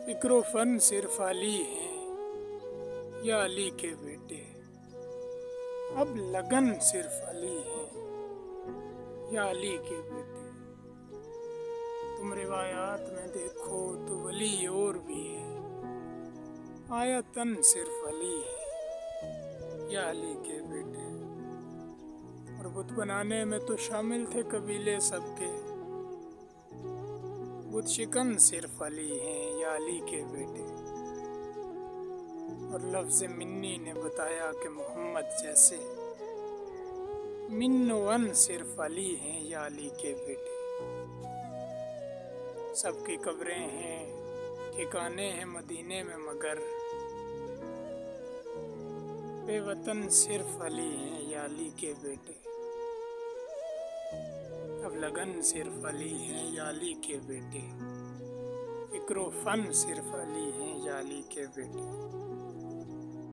फिक्रो fun सिर्फ अली हैं या अली के बेटे। अब लगन सिर्फ अली हैं या अली के बेटे। तुम रिवायात में देखो तो वली और भी है, आयतन सिर्फ अली है या अली के बेटे। और बुत बनाने में तो शामिल थे कबीले सबके, बुत शिकन सिर्फ अली हैं या अली के बेटे। और लफ्ज़ मिन्नी ने बताया कि मोहम्मद जैसे मिन्नोवन सिर्फ अली हैं या अली के बेटे। सबकी कब्रें हैं, ठिकाने हैं मदीने में, मगर बेवतन सिर्फ अली हैं या अली के बेटे। अब लगन सिर्फ अली हैं या अली के बेटे। फिक्रो फन सिर्फ अली हैं या अली के बेटे।